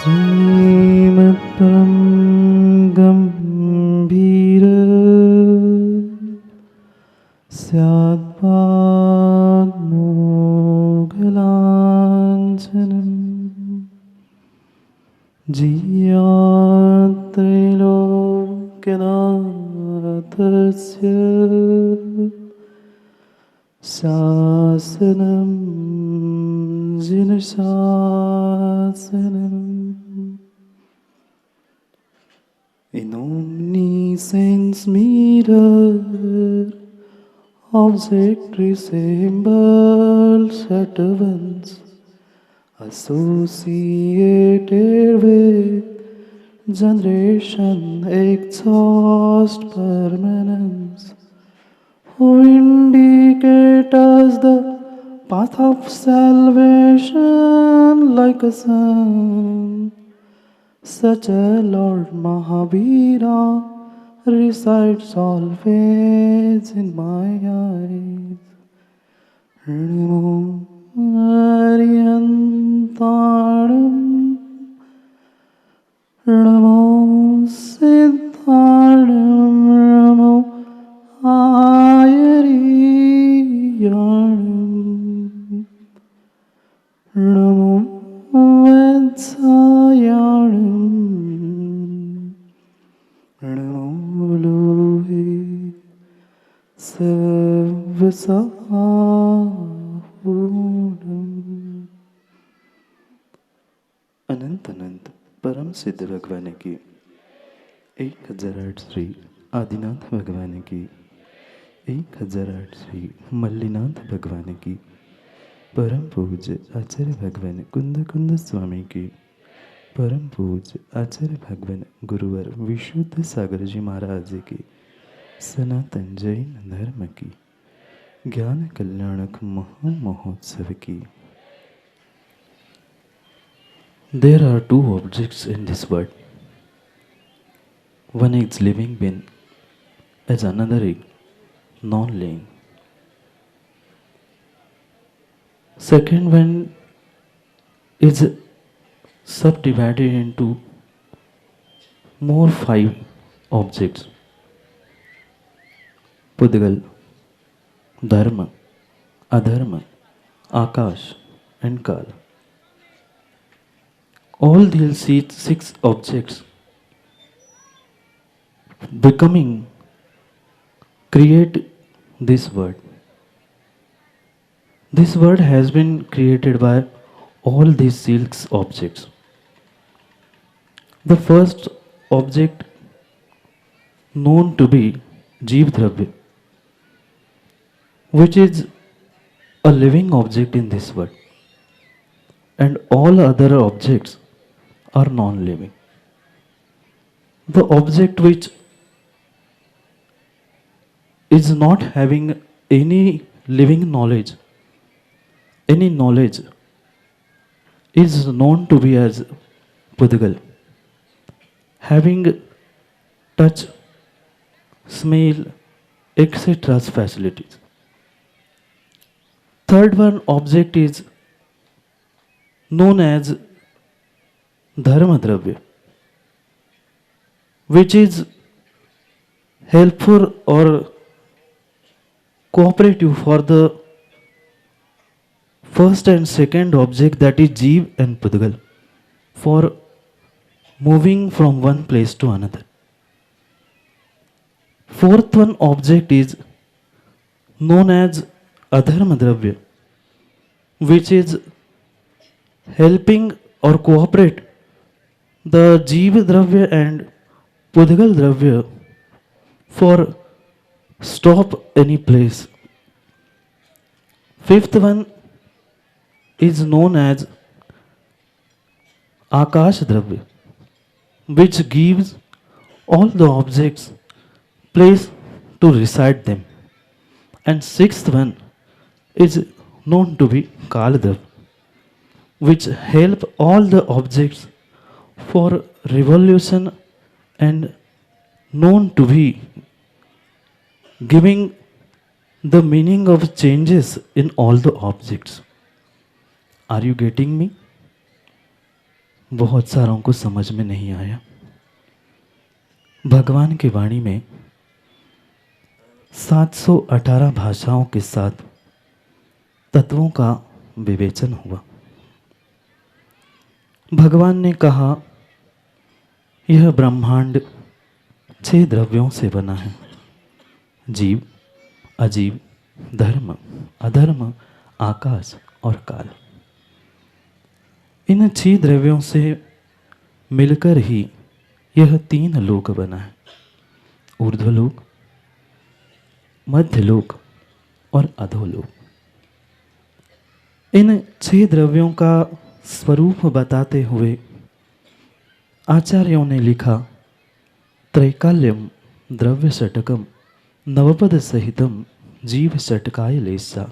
श्रीमत्परं गम्भीर स्यात्पादमोघलाञ्छनम् जियात्रैलोक्यनाथस्य शासनं जिनशासनम् in omniscience mirror object resembles at once associated with generation exhaust permanence who indicate us the path of salvation like a sun. Such a Lord Mahavira resides always in my eyes. Namo Aryantaram, Namo Siddharam, Namo Ayariyanam, Namo Vatsayanam, Namo Lohe Sarvasahunam. अनंत अनंत परम सिद्ध भगवान की 1008 श्री आदिनाथ भगवान की 1008 श्री मल्लीनाथ भगवान की परम पूज्य आचार्य भगवान कुंद कुंद स्वामी की परम पूज्य आचार्य भगवान गुरुवर विशुद्ध सागर जी महाराज की सनातन जैन धर्म की ज्ञान कल्याणक महामहोत्सव की. There are two objects in this world. One is living being, as another is non-living. Second one is subdivided into more 5 objects: Pudgal, Dharma, Adharma, Akash and Kal. All these 6 objects becoming create this world. This world has been created by all these 6 objects. The first object known to be Jeev Dravya, which is a living object in this world, and all other objects are non-living. The object which is not having any living knowledge, any knowledge, is known to be as Pudgal, having touch, smell, etc. facilities. Third one object is known as Dharma Dravya, which is helpful or cooperative for the first and second object, that is Jeev and Pudgal, for moving from one place to another. Fourth one object is known as Adharma Dravya, which is helping or cooperate the Jeev Dravya and Pudgal Dravya for stop any place. Fifth one is known as Akash Dravya, which gives all the objects place to reside them. And sixth one is known to be Kal Dravya, which help all the objects for revolution and known to be giving the meaning of changes in all the objects. Are you getting me? बहुत सारों को समझ में नहीं आया। भगवान की वाणी में 718 भाषाओं के साथ तत्वों का विवेचन हुआ। भगवान ने कहा यह ब्रह्मांड 6 द्रव्यों से बना है, जीव, अजीव, धर्म, अधर्म, आकाश और काल। इन 6 द्रव्यों से मिलकर ही यह 3 लोक बना है, ऊर्ध्वलोक, मध्यलोक और अधोलोक। इन 6 द्रव्यों का स्वरूप बताते हुए आचार्यों ने लिखा, त्रैकाल्यम द्रव्य षटकम नवपद सहितम जीव षटकाय लेसा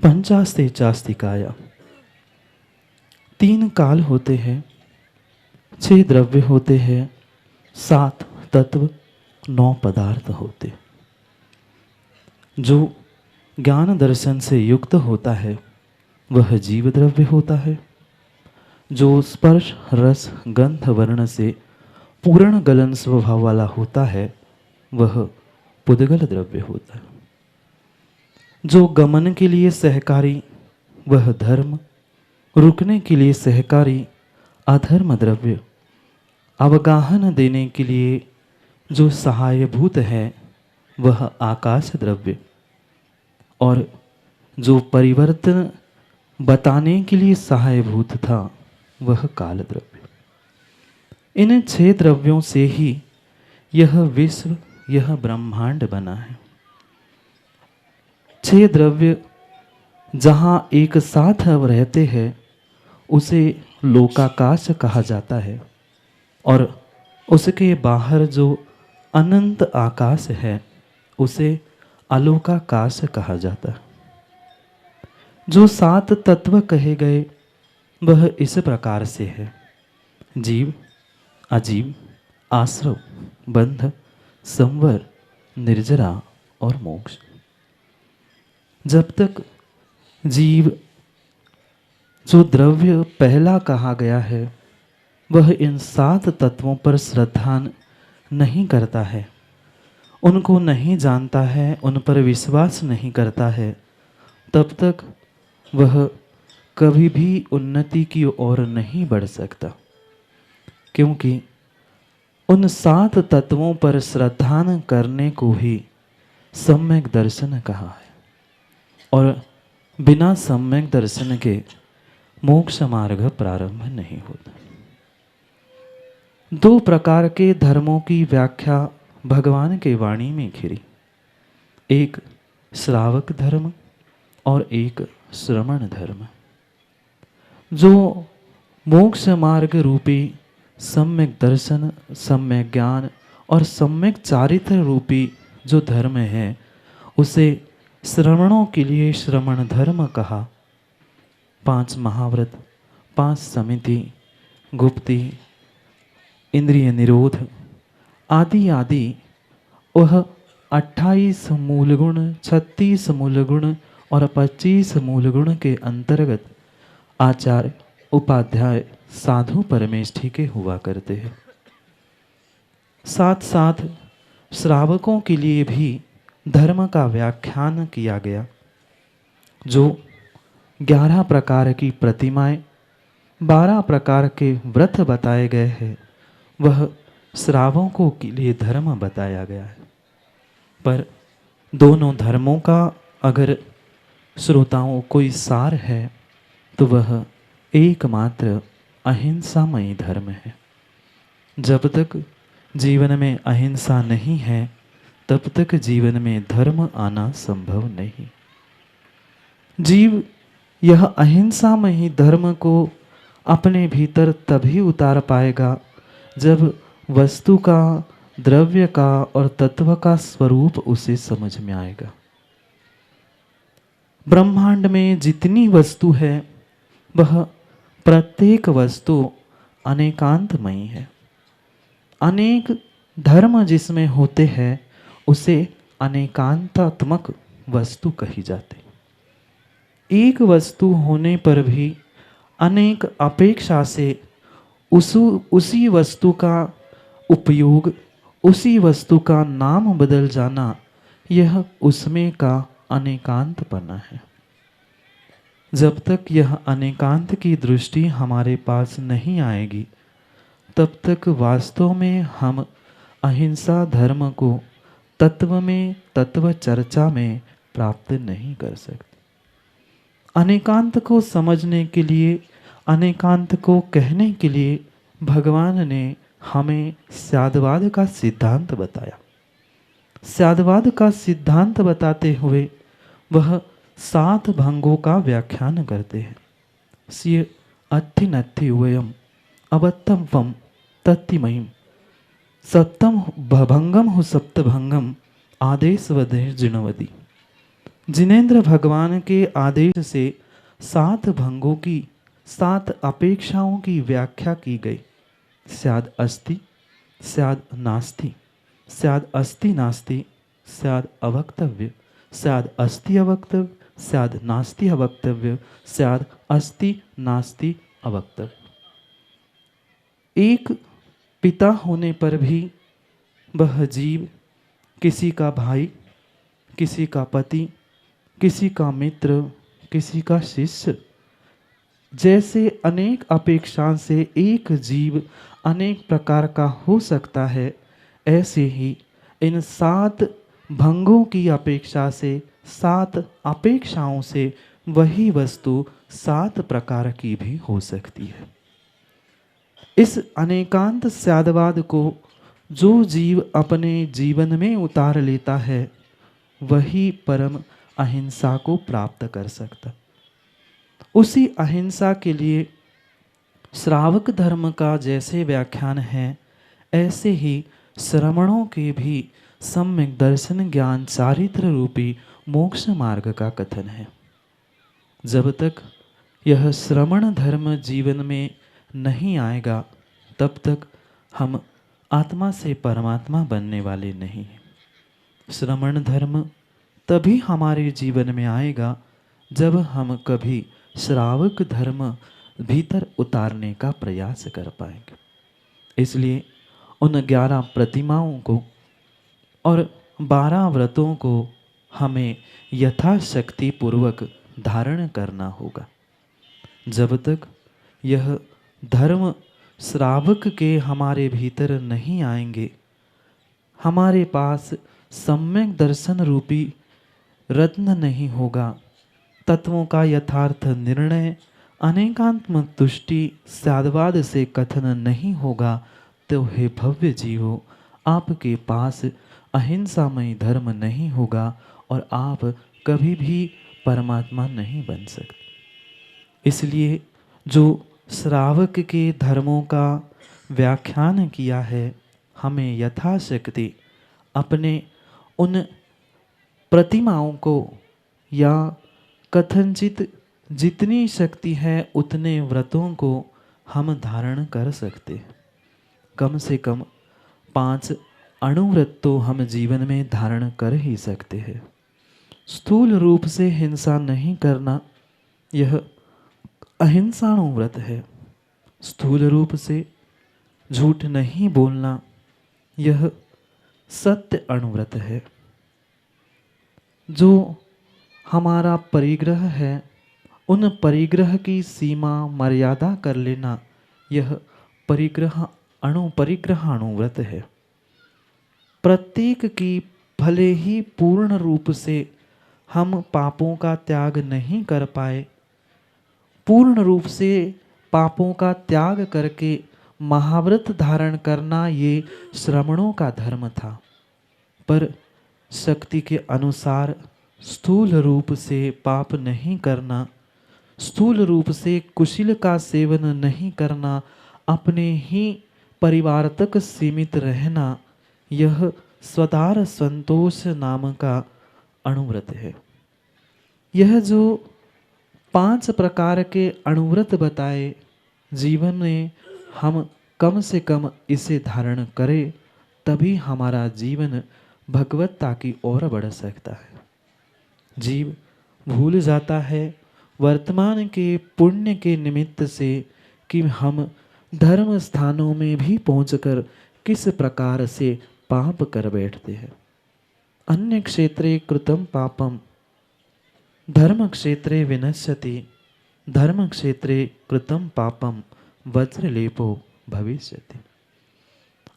पंचास्ते चास्तिकाया। 3 काल होते हैं, 6 द्रव्य होते हैं, 7 तत्व, 9 पदार्थ होते। जो ज्ञान दर्शन से युक्त होता है वह जीव द्रव्य होता है। जो स्पर्श रस गंध वर्ण से पूर्ण गलन स्वभाव वाला होता है वह पुद्गल द्रव्य होता है। जो गमन के लिए सहकारी वह धर्म, रुकने के लिए सहकारी अधर्म द्रव्य, अवगाहन देने के लिए जो सहायभूत है वह आकाश द्रव्य, और जो परिवर्तन बताने के लिए सहायभूत था वह काल द्रव्य। इन 6 द्रव्यों से ही यह विश्व, यह ब्रह्मांड बना है। 6 द्रव्य जहाँ एक साथ रहते हैं उसे लोकाकाश कहा जाता है, और उसके बाहर जो अनंत आकाश है उसे अलोकाकाश कहा जाता है। जो 7 तत्व कहे गए वह इस प्रकार से है, जीव, अजीव, आश्रव, बंध, संवर, निर्जरा और मोक्ष। जब तक जीव जो द्रव्य पहला कहा गया है वह इन 7 तत्वों पर श्रद्धा नहीं करता है, उनको नहीं जानता है, उन पर विश्वास नहीं करता है, तब तक वह कभी भी उन्नति की ओर नहीं बढ़ सकता। क्योंकि उन 7 तत्वों पर श्रद्धा करने को ही सम्यक दर्शन कहा है, और बिना सम्यक दर्शन के मोक्ष मार्ग प्रारंभ नहीं होता। 2 प्रकार के धर्मों की व्याख्या भगवान के वाणी में घिरी, एक श्रावक धर्म और एक श्रवण धर्म। जो मोक्ष मार्ग रूपी सम्यक दर्शन, सम्यक ज्ञान और सम्यक चारित्र रूपी जो धर्म है उसे श्रवणों के लिए श्रवण धर्म कहा। 5 महाव्रत, 5 समिति, गुप्ति, इंद्रिय निरोध आदि आदि वह 28 मूल गुण, 36 मूल गुण और 25 मूल गुण के अंतर्गत आचार्य, उपाध्याय, साधु परमेष्ठी के हुआ करते हैं। साथ साथ श्रावकों के लिए भी धर्म का व्याख्यान किया गया। जो 11 प्रकार की प्रतिमाएं, 12 प्रकार के व्रत बताए गए हैं वह श्रावकों के लिए धर्म बताया गया है। पर दोनों धर्मों का अगर श्रोताओं कोई सार है तो वह एकमात्र अहिंसामयी धर्म है। जब तक जीवन में अहिंसा नहीं है तब तक जीवन में धर्म आना संभव नहीं। जीव यह अहिंसामयी धर्म को अपने भीतर तभी उतार पाएगा जब वस्तु का, द्रव्य का और तत्व का स्वरूप उसे समझ में आएगा। ब्रह्मांड में जितनी वस्तु है वह प्रत्येक वस्तु अनेकांतमयी है। अनेक धर्म जिसमें होते हैं उसे अनेकांतात्मक वस्तु कही जाती। एक वस्तु होने पर भी अनेक अपेक्षा से उसी वस्तु का उपयोग, उसी वस्तु का नाम बदल जाना, यह उसमें का अनेकांतपना है। जब तक यह अनेकांत की दृष्टि हमारे पास नहीं आएगी, तब तक वास्तव में हम अहिंसा धर्म को तत्व में, तत्व चर्चा में प्राप्त नहीं कर सकते। अनेकांत को समझने के लिए, अनेकांत को कहने के लिए भगवान ने हमें स्यादवाद का सिद्धांत बताया। स्यादवाद का सिद्धांत बताते हुए वह 7 भंगों का व्याख्यान करते हैं। सिय अत्थि नत्थि उभयम अवत्तम वम तत्तिमयम सप्तम भंगम हो सप्त भंगम आदेश वदेश जिनवदी। जिनेन्द्र भगवान के आदेश से 7 भंगों की, 7 अपेक्षाओं की व्याख्या की गई। स्याद अस्ति, स्याद नास्ति, स्याद अस्ति नास्ति, स्याद अवक्तव्य, स्याद अस्ति अवक्तव्य, स्याद नास्ति अवक्तव्य, स्याद अस्ति नास्ति अवक्तव्य। एक पिता होने पर भी वह जीव किसी का भाई, किसी का पति, किसी का मित्र, किसी का शिष्य, जैसे अनेक अपेक्षाओं से एक जीव अनेक प्रकार का हो सकता है, ऐसे ही इन 7 भंगों की अपेक्षा से, 7 अपेक्षाओं से वही वस्तु 7 प्रकार की भी हो सकती है। इस अनेकांत स्यादवाद को जो जीव अपने जीवन में उतार लेता है, वही परम अहिंसा को प्राप्त कर सकता। उसी अहिंसा के लिए श्रावक धर्म का जैसे व्याख्यान है, ऐसे ही श्रमणों के भी सम्यक दर्शन ज्ञान चारित्र रूपी मोक्ष मार्ग का कथन है। जब तक यह श्रमण धर्म जीवन में नहीं आएगा, तब तक हम आत्मा से परमात्मा बनने वाले नहीं हैं। श्रमण धर्म तभी हमारे जीवन में आएगा जब हम कभी श्रावक धर्म भीतर उतारने का प्रयास कर पाएंगे। इसलिए उन 11 प्रतिमाओं को और 12 व्रतों को हमें यथाशक्ति पूर्वक धारण करना होगा। जब तक यह धर्म श्रावक के हमारे भीतर नहीं आएंगे, हमारे पास सम्यक दर्शन रूपी रत्न नहीं होगा, तत्वों का यथार्थ निर्णय अनेकांत्म तुष्टि स्यादवाद से कथन नहीं होगा, तो हे भव्य जीवो, आपके पास अहिंसामय धर्म नहीं होगा और आप कभी भी परमात्मा नहीं बन सकते। इसलिए जो श्रावक के धर्मों का व्याख्यान किया है, हमें यथाशक्ति अपने उन प्रतिमाओं को या कथनचित जितनी शक्ति है उतने व्रतों को हम धारण कर सकते हैं। कम से कम 5 अणुव्रत तो हम जीवन में धारण कर ही सकते हैं। स्थूल रूप से हिंसा नहीं करना, यह अहिंसाणुव्रत है। स्थूल रूप से झूठ नहीं बोलना, यह सत्य अणुव्रत है। जो हमारा परिग्रह है, उन परिग्रह की सीमा मर्यादा कर लेना, यह परिग्रह अणुव्रत है। प्रत्येक की भले ही पूर्ण रूप से हम पापों का त्याग नहीं कर पाए, पूर्ण रूप से पापों का त्याग करके महाव्रत धारण करना ये श्रमणों का धर्म था। पर शक्ति के अनुसार स्थूल रूप से पाप नहीं करना, स्थूल रूप से कुशील का सेवन नहीं करना, अपने ही परिवार तक सीमित रहना, यह स्वधार संतोष नाम का अणुव्रत है। यह जो 5 प्रकार के अणुव्रत बताए, जीवन में हम कम से कम इसे धारण करें, तभी हमारा जीवन भगवत्ता की ओर बढ़ सकता है। जीव भूल जाता है वर्तमान के पुण्य के निमित्त से कि हम धर्म स्थानों में भी पहुंचकर किस प्रकार से पाप कर बैठते हैं। अन्य क्षेत्रे कृतं पापम धर्म क्षेत्रे विनश्यति, धर्म क्षेत्रे कृतं पापम वज्रलेपो भविष्यति।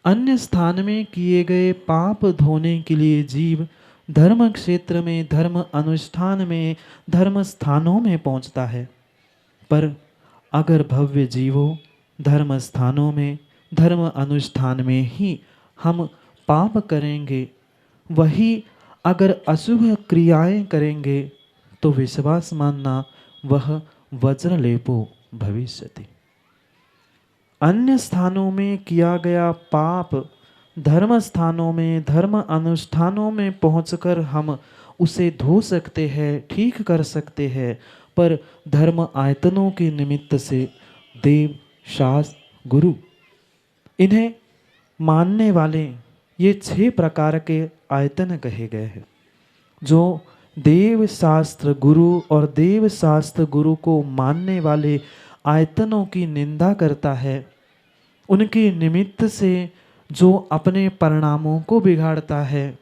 अन्य स्थान में किए गए पाप धोने के लिए जीव धर्म क्षेत्र में, धर्म अनुष्ठान में, धर्म स्थानों में पहुंचता है। पर अगर भव्य जीवों धर्म स्थानों में, धर्म अनुष्ठान में ही हम पाप करेंगे, वही अगर अशुभ क्रियाएं करेंगे तो विश्वास मानना वह वज्रलेपो भविष्यति। अन्य स्थानों में किया गया पाप धर्म स्थानों में, धर्म अनुष्ठानों में पहुंचकर हम उसे धो सकते हैं, ठीक कर सकते हैं। पर धर्म आयतनों के निमित्त से देव, शास्त्र, गुरु, इन्हें मानने वाले ये 6 प्रकार के आयतन कहे गए हैं। जो देव शास्त्र गुरु और देव शास्त्र गुरु को मानने वाले आयतनों की निंदा करता है, उनके निमित्त से जो अपने परिणामों को बिगाड़ता है,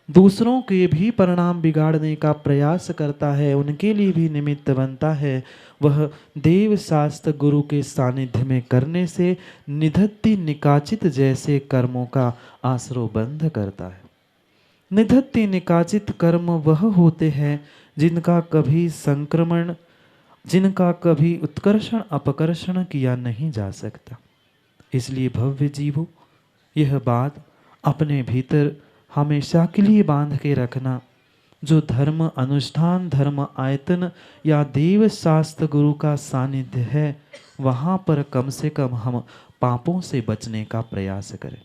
दूसरों के भी परिणाम बिगाड़ने का प्रयास करता है, उनके लिए भी निमित्त बनता है, वह देव शास्त्र गुरु के सानिध्य में करने से निधत्ति निकाचित जैसे कर्मों का आश्रय बंध करता है। निधत्ति निकाचित कर्म वह होते हैं जिनका कभी संक्रमण, जिनका कभी उत्कर्षण अपकर्षण किया नहीं जा सकता। इसलिए भव्य जीवों, यह बात अपने भीतर हमेशा के लिए बांध के रखना, जो धर्म अनुष्ठान, धर्म आयतन या देव शास्त्र गुरु का सानिध्य है, वहाँ पर कम से कम हम पापों से बचने का प्रयास करें।